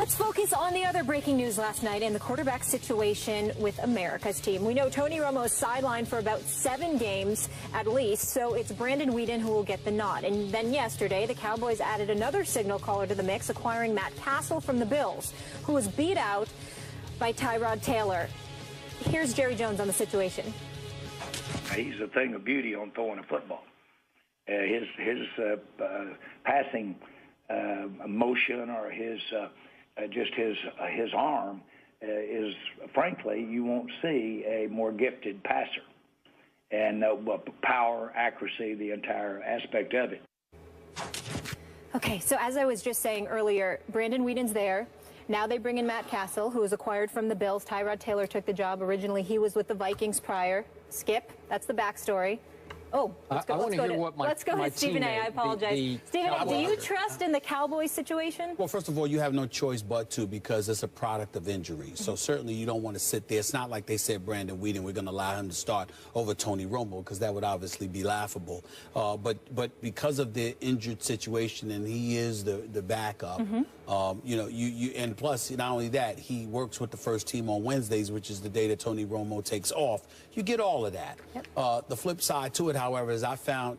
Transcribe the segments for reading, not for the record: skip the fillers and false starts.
Let's focus on the other breaking news last night and the quarterback situation with America's team. We know Tony Romo is sidelined for about 7 games at least, so it's Brandon Weeden who will get the nod. And then yesterday, the Cowboys added another signal caller to the mix, acquiring Matt Cassel from the Bills, who was beat out by Tyrod Taylor. Here's Jerry Jones on the situation. He's a thing of beauty on throwing a football. His passing motion or his arm is, frankly, you won't see a more gifted passer. And power, accuracy, the entire aspect of it. Okay, so as I was just saying earlier, Brandon Weeden's there. Now they bring in Matt Cassel, who was acquired from the Bills. Tyrod Taylor took the job. Originally, he was with the Vikings prior. Skip, that's the backstory. Oh, let's go to Stephen A. I apologize. Stephen A., do you trust in the Cowboys situation? Well, first of all, you have no choice but to, because it's a product of injury. So certainly you don't want to sit there. It's not like they said Brandon Weeden, we're going to allow him to start over Tony Romo, because that would obviously be laughable. But because of the injured situation, and he is the backup, you know, and plus, not only that, he works with the first team on Wednesdays, which is the day that Tony Romo takes off. You get all of that. Yep. The flip side to it, however, is I found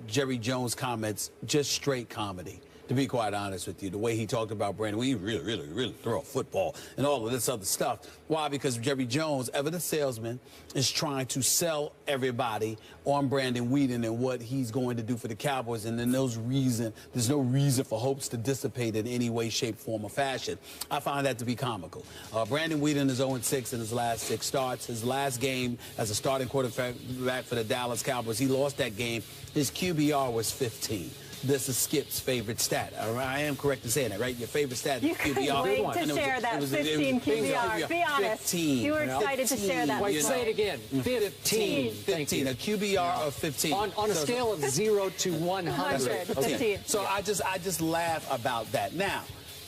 Jerry Jones' comments just straight comedy, to be quite honest with you. The way he talked about Brandon, we really throw a football and all of this other stuff. Why? Because Jerry Jones, ever the salesman, is trying to sell everybody on Brandon Weeden and what he's going to do for the Cowboys. And then there's no reason for hopes to dissipate in any way, shape, form, or fashion. I find that to be comical. Brandon Weeden is 0-6 in his last 6 starts. His last game as a starting quarterback for the Dallas Cowboys, he lost that game. His QBR was 15. This is Skip's favorite stat. I am correct in saying that, right? Your favorite stat is QBR. You couldn't wait to share that 15 QBR. Be honest. 15. You were excited to share that. Wait, say it again. 15. 15. A QBR of 15. On a scale of 0 to 100. 15. So I just laugh about that. Now,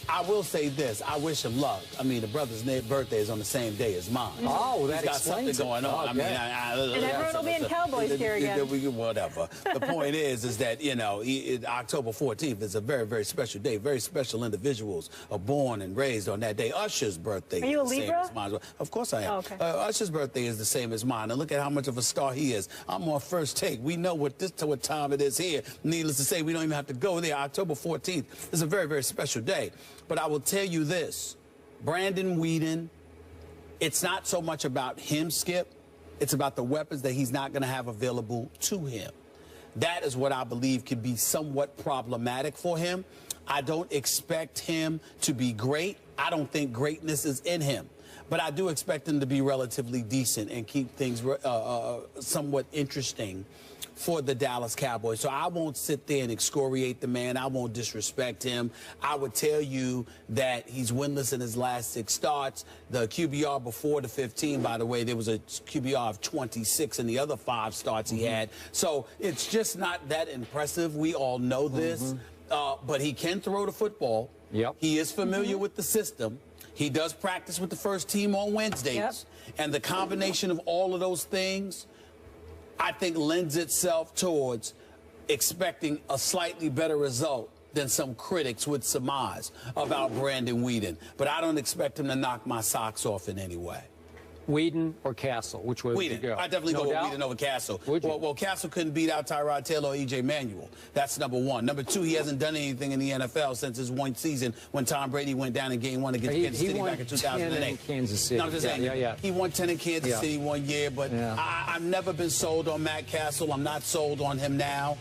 I will say this. I wish him luck. I mean, the brother's birthday is on the same day as mine. Oh, that He's got something going on. Okay. I mean, and everyone will be in Cowboys here again. Whatever. The point is that, you know, October 14th is a very, very special day. Very special individuals are born and raised on that day. Usher's birthday Are you a is the Libra? same as mine. Of course I am. Oh, okay. Usher's birthday is the same as mine. And look at how much of a star he is. I'm on First Take. We know what time it is here. Needless to say, we don't even have to go there. October 14th is a very, very special day. But I will tell you this, Brandon Weeden, it's not so much about him, Skip. It's about the weapons that he's not going to have available to him. That is what I believe could be somewhat problematic for him. I don't expect him to be great. I don't think greatness is in him. But I do expect him to be relatively decent and keep things somewhat interesting for the Dallas Cowboys. So I won't sit there and excoriate the man. I won't disrespect him. I would tell you that he's winless in his last 6 starts. The QBR before the 15, by the way, there was a QBR of 26 in the other 5 starts he had. So it's just not that impressive. We all know this. But he can throw the football. Yep. He is familiar with the system. He does practice with the first team on Wednesdays. Yep. And the combination of all of those things, I think, lends itself towards expecting a slightly better result than some critics would surmise about Brandon Weeden. But I don't expect him to knock my socks off in any way. Weeden or Cassel? Which way would you go? I definitely go with Weeden over Cassel. Well, Cassel couldn't beat out Tyrod Taylor or E.J. Manuel. That's number 1. Number 2, he hasn't done anything in the NFL since his 1 season when Tom Brady went down in Game 1 against Kansas City back in 2008. In Kansas City. No, I'm just saying, he won 10 in Kansas City 1 year, but I've never been sold on Matt Cassel. I'm not sold on him now.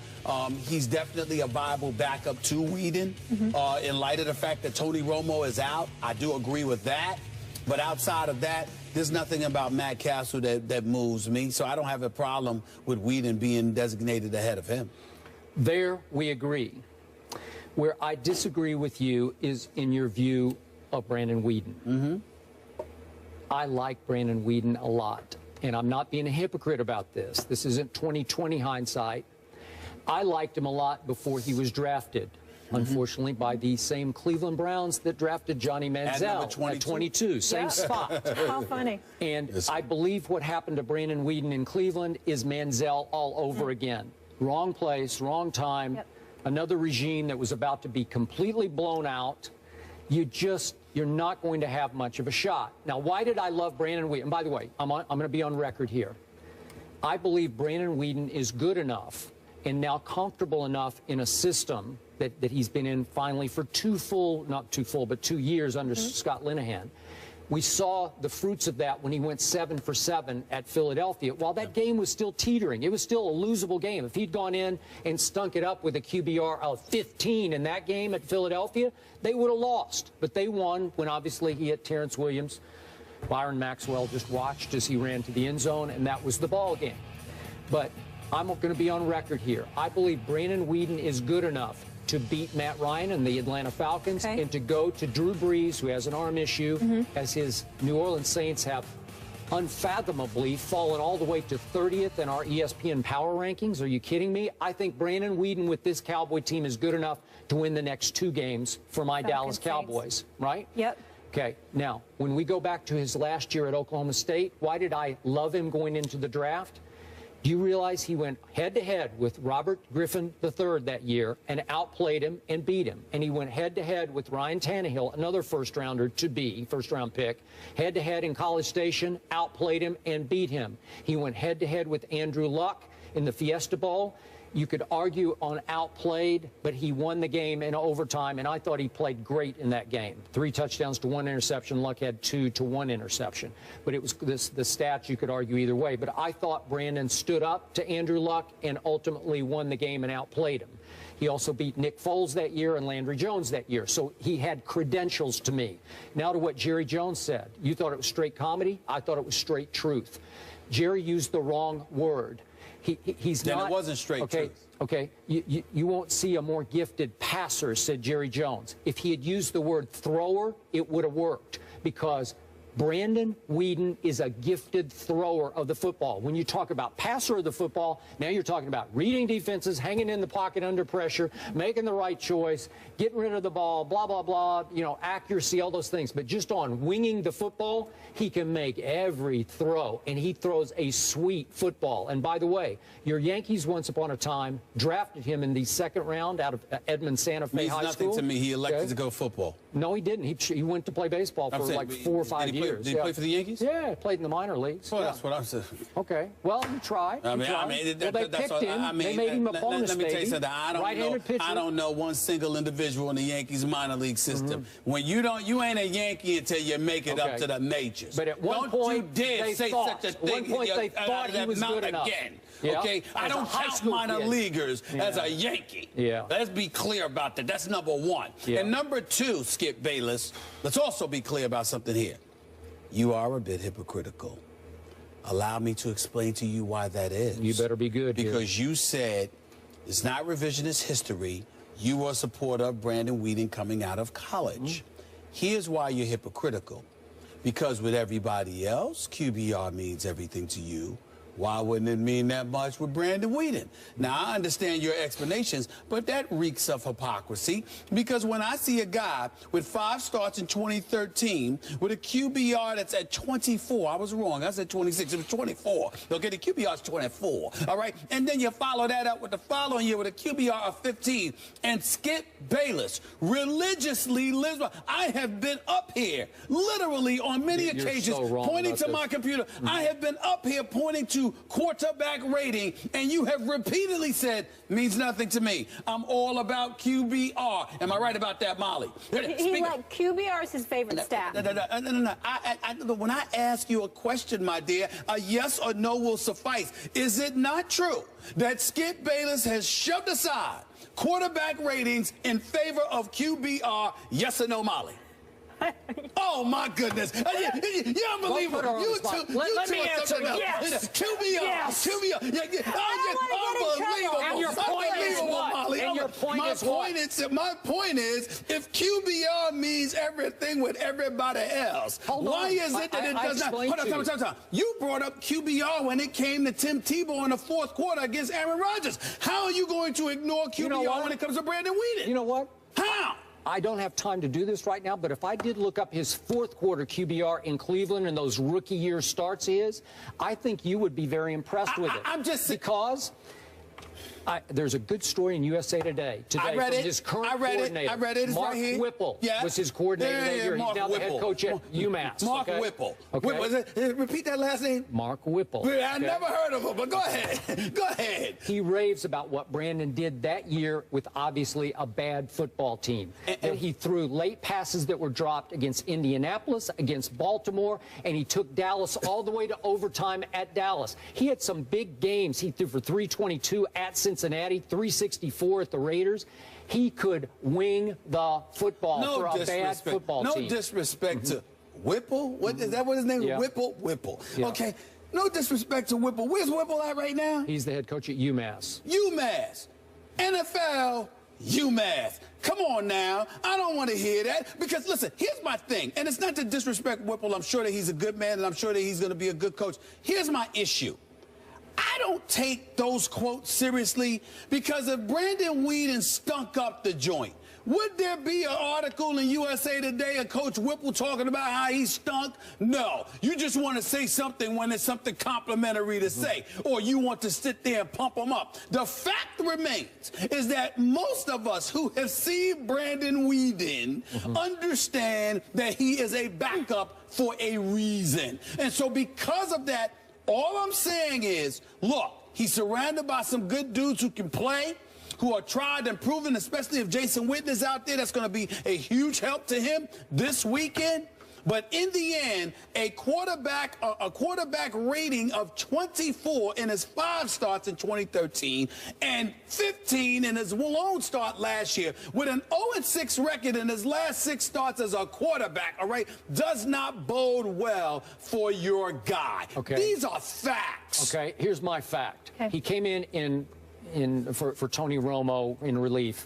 He's definitely a viable backup to Weeden. In light of the fact that Tony Romo is out, I do agree with that. But outside of that, there's nothing about Matt Cassel that moves me, so I don't have a problem with Weeden being designated ahead of him. There we agree. Where I disagree with you is in your view of Brandon Weeden. I like Brandon Weeden a lot, and I'm not being a hypocrite about this. This isn't 20/20 hindsight. I liked him a lot before he was drafted. Unfortunately, by the same Cleveland Browns that drafted Johnny Manziel at 22, same spot. How funny. And I believe what happened to Brandon Weeden in Cleveland is Manziel all over again. Wrong place, wrong time, another regime that was about to be completely blown out, you're not going to have much of a shot. Now, why did I love Brandon Weeden? And by the way, I'm going to be on record here. I believe Brandon Weeden is good enough and now comfortable enough in a system that he's been in finally for 2 years under Scott Linehan. We saw the fruits of that when he went 7 for 7 at Philadelphia. While that game was still teetering, it was still a losable game. If he'd gone in and stunk it up with a QBR of 15 in that game at Philadelphia, they would have lost. But they won when obviously he hit Terrence Williams. Byron Maxwell just watched as he ran to the end zone, and that was the ball game. But I'm going to be on record here. I believe Brandon Weeden is good enough to beat Matt Ryan and the Atlanta Falcons, and to go to Drew Brees, who has an arm issue, as his New Orleans Saints have unfathomably fallen all the way to 30th in our ESPN power rankings. Are you kidding me? I think Brandon Weeden with this Cowboy team is good enough to win the next 2 games for my Dallas Cowboys, right? Yep. Okay, now, when we go back to his last year at Oklahoma State, why did I love him going into the draft? Do you realize he went head-to-head with Robert Griffin III that year and outplayed him and beat him? And he went head-to-head with Ryan Tannehill, another first-rounder to be, first-round pick, head-to-head in College Station, outplayed him and beat him. He went head-to-head with Andrew Luck in the Fiesta Bowl. You could argue on outplayed, but he won the game in overtime, and I thought he played great in that game. 3 touchdowns to 1 interception. Luck had 2 to 1 interception. But it was the stats you could argue either way. But I thought Brandon stood up to Andrew Luck and ultimately won the game and outplayed him. He also beat Nick Foles that year and Landry Jones that year. So he had credentials to me. Now to what Jerry Jones said. You thought it was straight comedy. I thought it was straight truth. Jerry used the wrong word. He's then not. It wasn't straight truth. Okay, you won't see a more gifted passer, said Jerry Jones. If he had used the word thrower, it would have worked, because Brandon Weeden is a gifted thrower of the football. When you talk about passer of the football, now you're talking about reading defenses, hanging in the pocket under pressure, making the right choice, getting rid of the ball, blah, blah, blah, you know, accuracy, all those things. But just on winging the football, he can make every throw, and he throws a sweet football. And by the way, your Yankees once upon a time drafted him in the 2nd round out of Edmond Santa Fe High School. Means nothing to me. He elected to go football. No, he didn't. He went to play baseball for like 4 or 5 years. Did he play for the Yankees? Yeah, he played in the minor leagues. Well, that's what I'm saying. Okay. Well, you tried. Well, they picked him. They made him a bonus, let me tell you something. Right-handed pitcher. I don't know one single individual in the Yankees minor league system. When you ain't a Yankee until you make it up to the majors. But at one point, don't you dare say such a thing. At one point, they thought he was good enough. Again. Yeah. Okay, I don't count minor leaguers as a Yankee. Yeah. Let's be clear about that. That's number 1. Yeah. And number 2, Skip Bayless, let's also be clear about something here. You are a bit hypocritical. Allow me to explain to you why that is. You better be good because you said it's not revisionist history. You were a supporter of Brandon Weeden coming out of college. Here's why you're hypocritical. Because with everybody else, QBR means everything to you. Why wouldn't it mean that much with Brandon Weeden? Now, I understand your explanations, but that reeks of hypocrisy, because when I see a guy with 5 starts in 2013 with a QBR that's at 24, I was wrong, I said 26, it was 24. Okay, the QBR is 24, all right? And then you follow that up with the following year with a QBR of 15, and Skip Bayless religiously lives by. I have been up here, literally on many occasions, pointing to my computer. I have been up here pointing to quarterback rating, and you have repeatedly said means nothing to me. I'm all about QBR. Am I right about that, Molly? QBR is his favorite stat. No. When I ask you a question, my dear, a yes or no will suffice. Is it not true that Skip Bayless has shoved aside quarterback ratings in favor of QBR? Yes or no, Molly? Oh my goodness! You're unbelievable. You two. Let me answer. Yes. QBR. Unbelievable. And your point is what? Molly. And your point is what? My point is, if QBR means everything with everybody else, why is it that it does not? Hold on. You brought up QBR when it came to Tim Tebow in the 4th quarter against Aaron Rodgers. How are you going to ignore QBR when it comes to Brandon Weeden? You know what? How? I don't have time to do this right now, but if I did look up his 4th quarter QBR in Cleveland and those rookie year starts I think you would be very impressed with it. I'm just because There's a good story in USA Today. I read from it. His current I read coordinator, it. I read it. It's Mark right here. Whipple Yeah. was his coordinator that year. Mark He's now the head coach at UMass. Mark okay? Whipple. Okay. Repeat that last name. Mark Whipple. I never heard of him, but go ahead. Go ahead. He raves about what Brandon did that year with obviously a bad football team. And he threw late passes that were dropped against Indianapolis, against Baltimore, and he took Dallas all the way to overtime at Dallas. He had some big games. He threw for 322 at Cincinnati, 364 at the Raiders. He could wing the football for a bad football team. No disrespect to Whipple. What is that? What his name is? Yeah. Whipple. Yeah. Okay. No disrespect to Whipple. Where's Whipple at right now? He's the head coach at UMass. UMass. NFL. UMass. Come on now. I don't want to hear that because, listen, here's my thing. And it's not to disrespect Whipple. I'm sure that he's a good man, and I'm sure that he's going to be a good coach. Here's my issue. I don't take those quotes seriously because if Brandon Weeden stunk up the joint, would there be an article in USA Today of Coach Whipple talking about how he stunk? No. You just want to say something when it's something complimentary to say, or you want to sit there and pump him up. The fact remains is that most of us who have seen Brandon Weeden understand that he is a backup for a reason. And so because of that, all I'm saying is, look, he's surrounded by some good dudes who can play, who are tried and proven, especially if Jason Witten is out there. That's going to be a huge help to him this weekend. But in the end, a quarterback rating of 24 in his 5 starts in 2013 and 15 in his lone start last year with an 0-6 record in his last 6 starts as a quarterback, all right, does not bode well for your guy. Okay. These are facts. Okay, here's my fact. Okay. He came for Tony Romo in relief,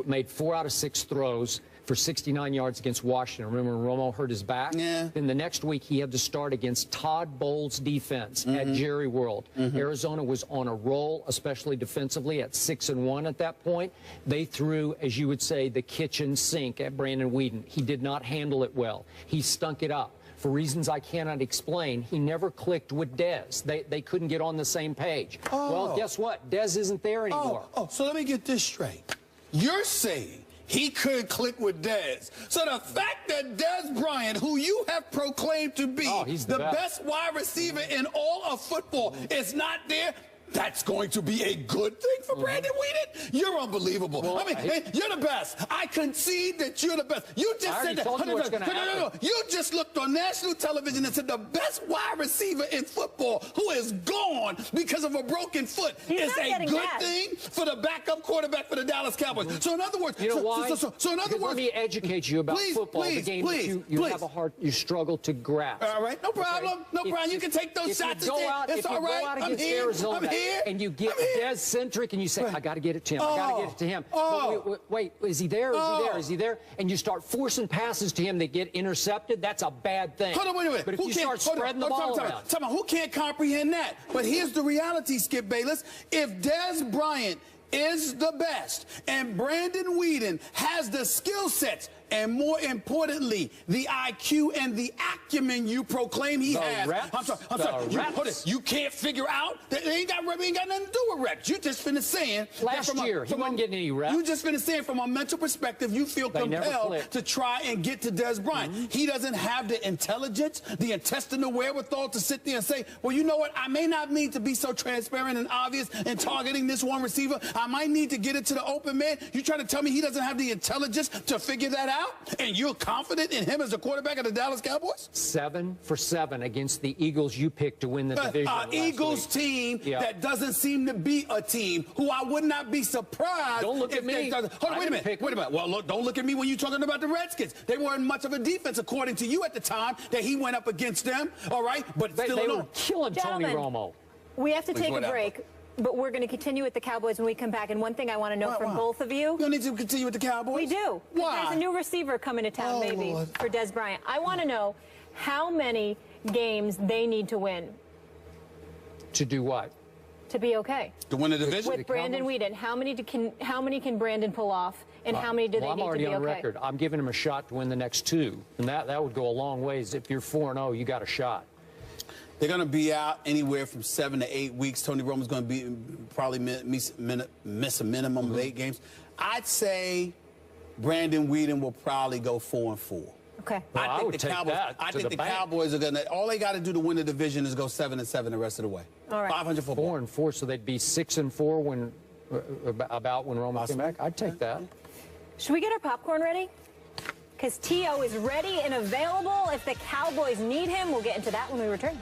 made 4 out of 6 throws for 69 yards against Washington. Remember when Romo hurt his back? Yeah. Then the next week he had to start against Todd Bowles' defense at Jerry World. Arizona was on a roll, especially defensively, at 6-1 at that point. They threw, as you would say, the kitchen sink at Brandon Weeden. He did not handle it well. He stunk it up. For reasons I cannot explain, he never clicked with Dez. They couldn't get on the same page. Well, guess what? Dez isn't there anymore. So let me get this straight. You're saying he could click with Dez. So the fact that Dez Bryant, who you have proclaimed to be the best wide receiver in all of football, is not there, that's going to be a good thing for Brandon Weeden? You're unbelievable. Well, I mean, you're the best. I concede that you're the best. You just said that. No. You just looked on national television and said the best wide receiver in football who is gone because of a broken foot is a good thing for the backup quarterback for the Dallas Cowboys. So in other words, you know why? So in other words, let me educate you about football. The game you have you struggle to grasp. All right, no problem. Okay? No problem. You can take those shots. It's all right. I'm here. Arizona, and you get Dez-centric, and you say, I got to get it to him. I got to get it to him. Wait, is he there? Is he there? Is he there? And you start forcing passes to him that get intercepted. That's a bad thing. Hold on, wait a minute. But if you start spreading the ball around. Who can't comprehend that? But here's the reality, Skip Bayless. If Dez Bryant is the best and Brandon Weeden has the skill sets and, more importantly, the IQ and the acumen you proclaim he has. I'm sorry. You can't figure out that they ain't got nothing to do with reps. You just finished saying last year he wasn't getting any reps. You just finished saying from a mental perspective you feel compelled to try and get to Dez Bryant. He doesn't have the intelligence, the intestinal wherewithal to sit there and say, well, you know what? I may not need to be so transparent and obvious in targeting this one receiver. I might need to get it to the open man. You trying to tell me he doesn't have the intelligence to figure that out? And you're confident in him as a quarterback of the Dallas Cowboys? 7 for 7 against the Eagles you picked to win the division. Eagles team that doesn't seem to be a team who I would not be surprised. Don't look at me. Hold on, wait a minute. Well, look, don't look at me when you're talking about the Redskins. They weren't much of a defense, according to you at the time, that he went up against them. All right? But they were killing Tony Romo. We have to take a break. But we're going to continue with the Cowboys when we come back. And one thing I want to know from both of you. You don't need to continue with the Cowboys? We do. Why? There's a new receiver coming to town, maybe, for Dez Bryant. I want to know how many games they need to win. To do what? To be okay. To win the division? With Brandon Weeden. How many can Brandon pull off, and how many do they need to be okay? I'm already on record. I'm giving him a shot to win the next 2. And that would go a long ways. If you're 4-0, you got a shot. They're going to be out anywhere from 7 to 8 weeks. Tony Romo's going to be probably miss a minimum of 8 games. I'd say Brandon Weeden will probably go 4-4. Okay. Well, I think the Cowboys are going to. All they got to do to win the division is go 7-7 the rest of the way. All right. 500 football. 4-4, so they'd be 6-4 when Romo came back. I'd take that. Should we get our popcorn ready? Because T.O. is ready and available if the Cowboys need him. We'll get into that when we return.